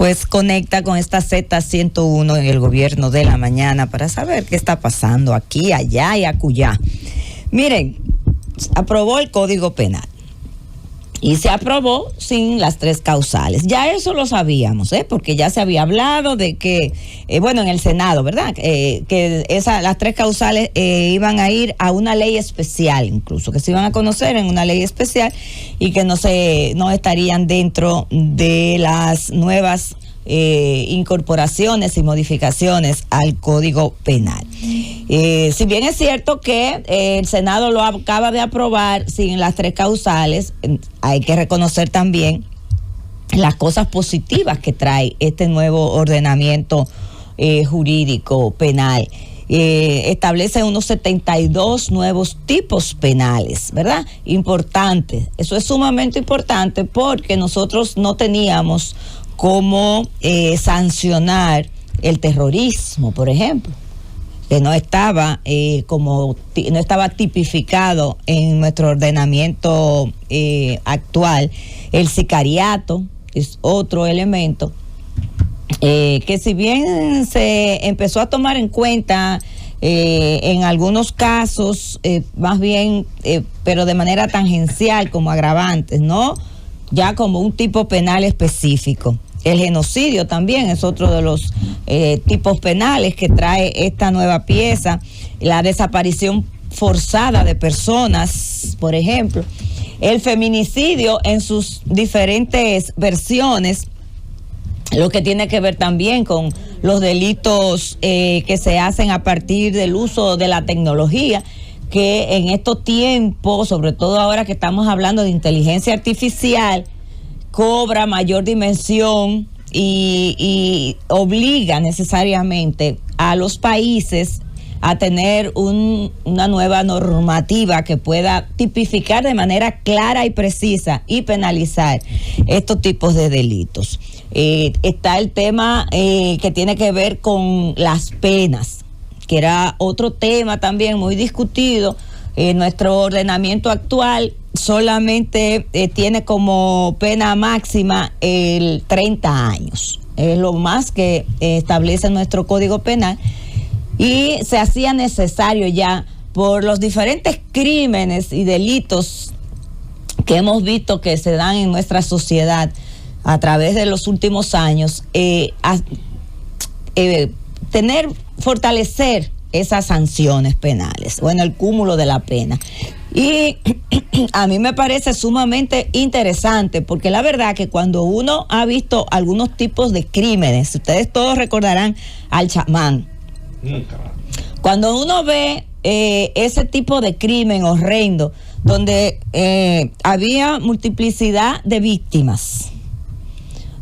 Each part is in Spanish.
pues conecta con esta Z101 en el gobierno de la mañana para saber qué está pasando aquí, allá y acullá. Miren, aprobó el Código Penal y se aprobó sin las 3 causales. Ya eso lo sabíamos, porque ya se había hablado de que, en el Senado, ¿verdad? Que las 3 causales iban a ir a una ley especial, incluso, que se iban a conocer en una ley especial y que no estarían dentro de las nuevas incorporaciones y modificaciones al Código Penal. Si bien es cierto que el Senado lo acaba de aprobar sin las 3 causales, hay que reconocer también las cosas positivas que trae este nuevo ordenamiento jurídico penal. Establece unos 72 nuevos tipos penales, ¿verdad? Importantes. Eso es sumamente importante porque nosotros no teníamos cómo sancionar el terrorismo, por ejemplo, que no estaba tipificado en nuestro ordenamiento actual. El sicariato es otro elemento que, si bien se empezó a tomar en cuenta en algunos casos, más bien, pero de manera tangencial, como agravantes, no ya como un tipo penal específico. El genocidio también es otro de los tipos penales que trae esta nueva pieza. La desaparición forzada de personas, por ejemplo. El feminicidio en sus diferentes versiones, lo que tiene que ver también con los delitos que se hacen a partir del uso de la tecnología, que en estos tiempos, sobre todo ahora que estamos hablando de inteligencia artificial, cobra mayor dimensión y obliga necesariamente a los países a tener una nueva normativa que pueda tipificar de manera clara y precisa y penalizar estos tipos de delitos. Está el tema que tiene que ver con las penas, que era otro tema también muy discutido. Nuestro ordenamiento actual solamente tiene como pena máxima el 30 años. Es lo más que establece nuestro Código Penal, y se hacía necesario ya por los diferentes crímenes y delitos que hemos visto que se dan en nuestra sociedad a través de los últimos años, fortalecer esas sanciones penales, el cúmulo de la pena. Y a mí me parece sumamente interesante, porque la verdad que cuando uno ha visto algunos tipos de crímenes, ustedes todos recordarán al chamán. Cuando uno ve ese tipo de crimen horrendo, donde había multiplicidad de víctimas,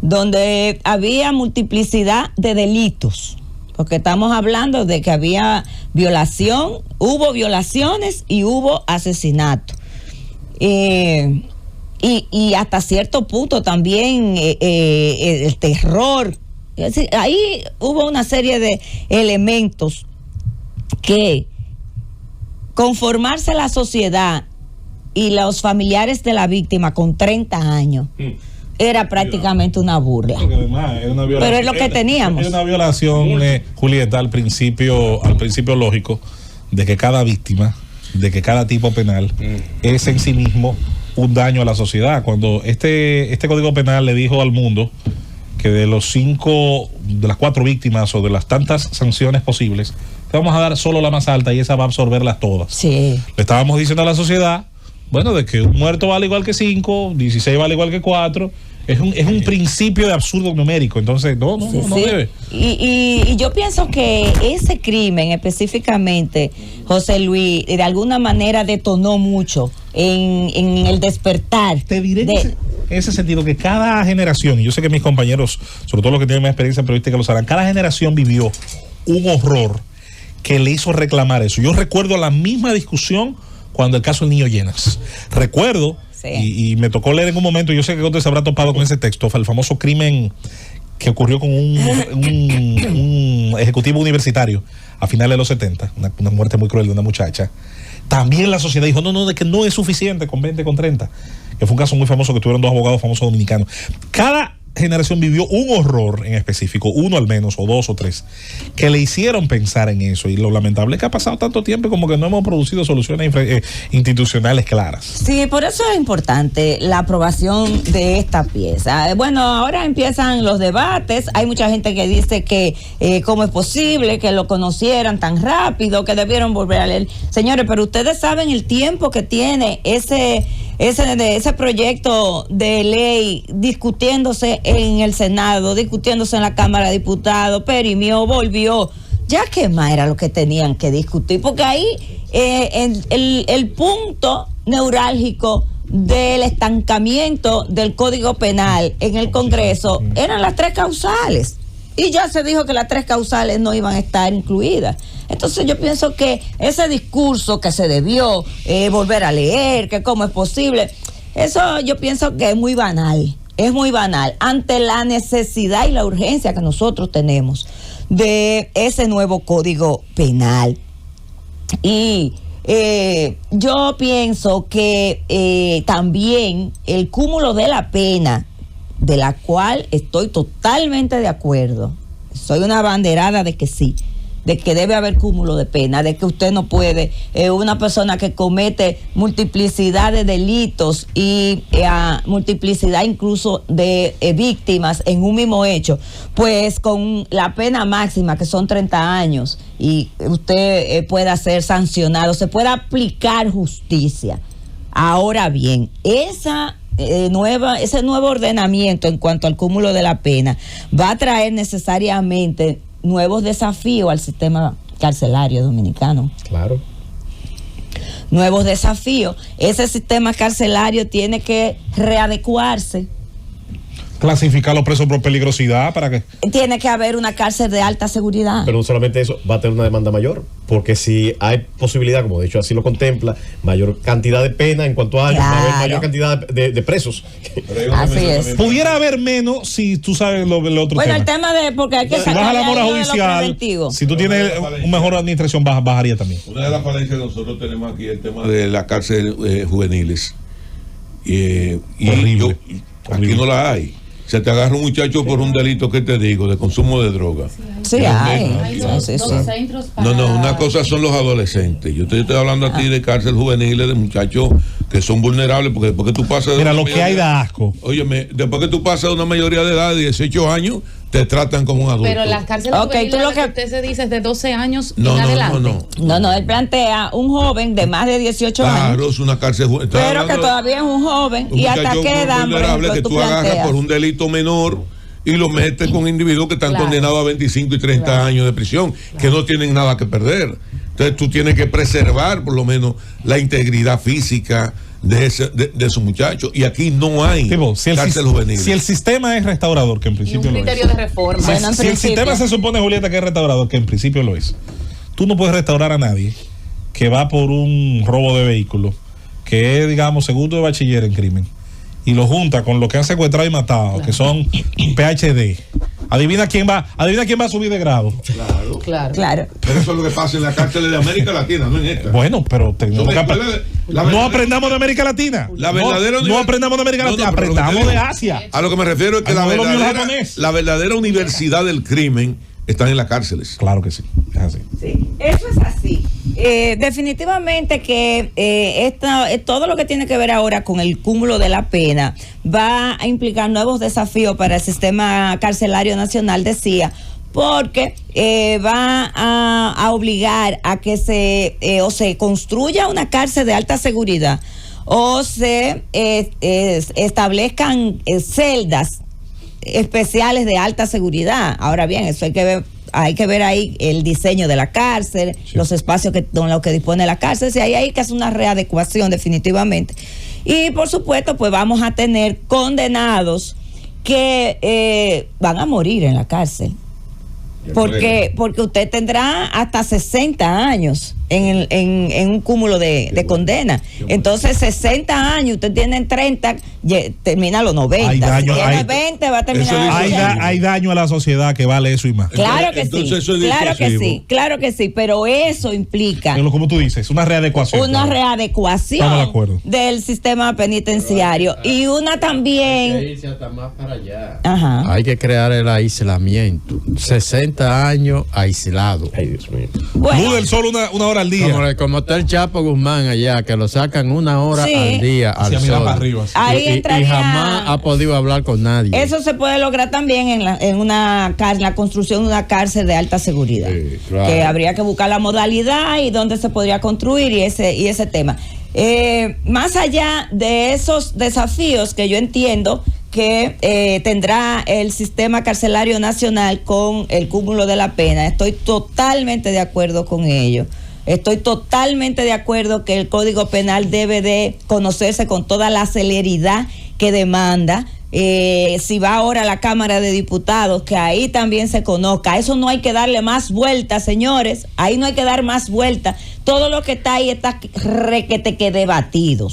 donde había multiplicidad de delitos, porque estamos hablando de que había violación, hubo violaciones y hubo asesinato. Y hasta cierto punto también el terror. Es decir, ahí hubo una serie de elementos que conformarse la sociedad y los familiares de la víctima con 30 años era prácticamente una burla. Además, es una violación, pero es lo que teníamos. Es una violación, Julieta, al principio lógico de que cada víctima, de que cada tipo penal es en sí mismo un daño a la sociedad. Cuando este Código Penal le dijo al mundo que de las 4 víctimas o de las tantas sanciones posibles, te vamos a dar solo la más alta y esa va a absorberlas todas. Sí. Le estábamos diciendo a la sociedad, de que un muerto vale igual que 5, 16 vale igual que 4. Es un principio de absurdo numérico, entonces no debe. Y yo pienso que ese crimen específicamente, José Luis, de alguna manera detonó mucho en el despertar. Te diré en ese sentido que cada generación, y yo sé que mis compañeros, sobre todo los que tienen más experiencia en periodística, lo sabrán, cada generación vivió un horror que le hizo reclamar eso. Yo recuerdo la misma discusión cuando el caso del niño Llenas. Recuerdo. Sí. Y me tocó leer en un momento, yo sé que usted se habrá topado con ese texto, el famoso crimen que ocurrió con un ejecutivo universitario a finales de los 70, una muerte muy cruel de una muchacha. También la sociedad dijo, de que no es suficiente con 20, con 30, que fue un caso muy famoso que tuvieron 2 abogados famosos dominicanos. Cada generación vivió un horror en específico, uno al menos, o dos o tres, que le hicieron pensar en eso. Y lo lamentable es que ha pasado tanto tiempo como que no hemos producido soluciones institucionales claras. Sí, por eso es importante la aprobación de esta pieza. Bueno, ahora empiezan los debates. Hay mucha gente que dice que cómo es posible que lo conocieran tan rápido, que debieron volver a leer. Señores, pero ustedes saben el tiempo que tiene ese proyecto de ley discutiéndose en el Senado, discutiéndose en la Cámara de Diputados, perimió, volvió. Ya que más era lo que tenían que discutir, porque ahí el punto neurálgico del estancamiento del Código Penal en el Congreso eran las 3 causales. Y ya se dijo que las 3 causales no iban a estar incluidas. Entonces yo pienso que ese discurso que se debió volver a leer, que cómo es posible, eso yo pienso que es muy banal. Es muy banal ante la necesidad y la urgencia que nosotros tenemos de ese nuevo Código Penal. Y yo pienso que también el cúmulo de la pena, de la cual estoy totalmente de acuerdo, soy una abanderada de que sí, de que debe haber cúmulo de pena, de que usted no puede, una persona que comete multiplicidad de delitos y multiplicidad incluso de víctimas en un mismo hecho, pues con la pena máxima que son 30 años y usted pueda ser sancionado, se pueda aplicar justicia. Ahora bien, ese nuevo ordenamiento en cuanto al cúmulo de la pena va a traer necesariamente nuevos desafíos al sistema carcelario dominicano. Claro. Nuevos desafíos. Ese sistema carcelario tiene que readecuarse. Clasificar los presos por peligrosidad para que... Tiene que haber una cárcel de alta seguridad. Pero no solamente eso, va a tener una demanda mayor, porque si hay posibilidad, como de hecho así lo contempla, mayor cantidad de pena en cuanto a años, Claro. va a haber mayor cantidad de presos. Así es. Pudiera haber menos si tú sabes lo otro Bueno, tema. el tema de, porque hay que Si baja la mora de lo judicial, preventivo. si tú tienes una mejor administración, bajaría también. Una de las falencias que nosotros tenemos aquí es el tema de las cárceles juveniles. Horrible. Aquí no la hay. Se te agarra un muchacho por un delito, que te digo, de consumo de droga. Sí, Hay dos sí. centros para... No, una cosa son los adolescentes. Yo te estoy hablando a ti de cárcel juveniles, de muchachos que son vulnerables, porque después que tú pasas de Mira, una lo que hay mayoría- da asco. Óyeme, después que tú pasas de una mayoría de edad, de 18 años, te tratan como un adulto. Pero las cárceles Ok, juveniles tú lo a las que- usted se dice es de 12 años No, en no, adelante. No, él plantea un joven de más de 18 años, Claro, es una cárcel juvenil. pero que todavía es un joven. Un ¿Y hasta muchacho qué edad, por vulnerable ejemplo, que tú tú agarras planteas? por un delito menor y lo metes con individuos que están Claro. condenados a 25 y 30 Claro. años de prisión, que no tienen nada que perder. Entonces tú tienes que preservar por lo menos la integridad física de esos muchachos. Y aquí no hay Tipo, cárcel juvenil. si el sistema es restaurador, que en Y un principio lo es. criterio de reforma. Bueno, en Si el principio. sistema se supone, Julieta, que es restaurador, que en principio lo es, tú no puedes restaurar a nadie que va por un robo de vehículo, que es, digamos, segundo de bachiller en crimen, y lo junta con lo que han secuestrado y matado, que son PhD. Adivina quién va a subir de grado. Claro. Claro. Pero eso es lo que pasa en las cárceles de América Latina, no en esta. Bueno, pero tenemos Son que escuelas de- la no verdadera- aprendamos de América Latina. La verdadera no aprendamos de América No, Latina, no, pero lo que aprendamos te de digo- Asia. A lo que me refiero es que Al modelo la japonés. verdadera universidad del crimen está en las cárceles. Claro que sí, es así. Sí, eso es así. Definitivamente que todo lo que tiene que ver ahora con el cúmulo de la pena va a implicar nuevos desafíos para el sistema carcelario nacional, decía, porque va a obligar a que se construya una cárcel de alta seguridad o se establezcan celdas especiales de alta seguridad. Ahora bien, eso hay que ver ahí el diseño de la cárcel, Sí. los espacios con los que dispone la cárcel, si hay que hacer una readecuación definitivamente. Y por supuesto, pues vamos a tener condenados que van a morir en la cárcel. Porque usted tendrá hasta 60 años en un cúmulo de condena. Entonces, 60 años, usted tiene 30, termina a los 90. Hay daño, si tiene hay- 20, va a terminar Eso a los Hay, 80. hay daño a la sociedad que vale eso y más. Claro que Entonces, sí, eso es claro que disuasivo. sí, claro que sí, pero eso implica Pero como tú dices, una readecuación. una Claro. readecuación Estamos de acuerdo. del sistema penitenciario y una también. irse hasta más para allá. Ajá. Hay que crear el aislamiento. 60 años aislado. Ay, Dios mío. Bueno, Luz del sol una hora al día. Como está el Chapo Guzmán allá, que lo sacan 1 hora Sí. al día al Hacia mirar sol. para arriba, sí. Ahí Y entraría- jamás ha podido hablar con nadie. eso se puede lograr también en una cárcel, la construcción de una cárcel de alta seguridad. Sí, claro. Que habría que buscar la modalidad y dónde se podría construir y ese tema. Más allá de esos desafíos que yo entiendo que tendrá el sistema carcelario nacional con el cúmulo de la pena, estoy totalmente de acuerdo con ello. Estoy totalmente de acuerdo que el Código Penal debe de conocerse con toda la celeridad que demanda. Si va ahora a la Cámara de Diputados, que ahí también se conozca. Eso no hay que darle más vueltas, señores. Ahí no hay que dar más vueltas. Todo lo que está ahí está requete que rebatido.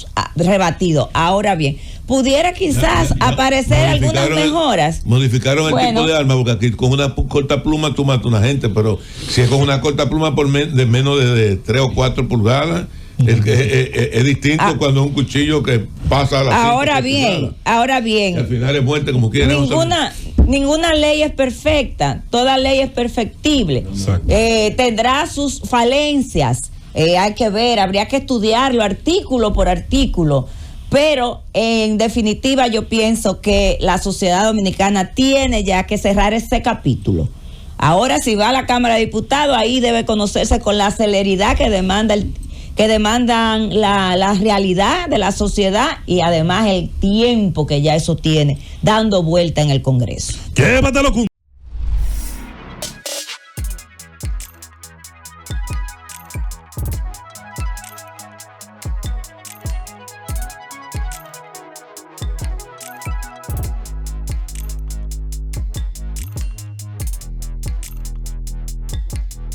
Ahora bien, pudiera quizás aparecer algunas mejoras. Modificaron el Bueno. tipo de arma, porque aquí con una corta pluma tú matas a una gente, pero si es con una corta pluma de menos de 3 o 4 pulgadas, es distinto Ah. cuando es un cuchillo que pasa a la Ahora bien, al final es muerte como quiera. Ninguna ley es perfecta, toda ley es perfectible. Exacto. Tendrá sus falencias, hay que ver, habría que estudiarlo artículo por artículo, pero en definitiva yo pienso que la sociedad dominicana tiene ya que cerrar ese capítulo. Ahora si va a la Cámara de Diputados, ahí debe conocerse con la celeridad que demandan la realidad de la sociedad y además el tiempo que ya eso tiene dando vuelta en el Congreso. Llévatelo,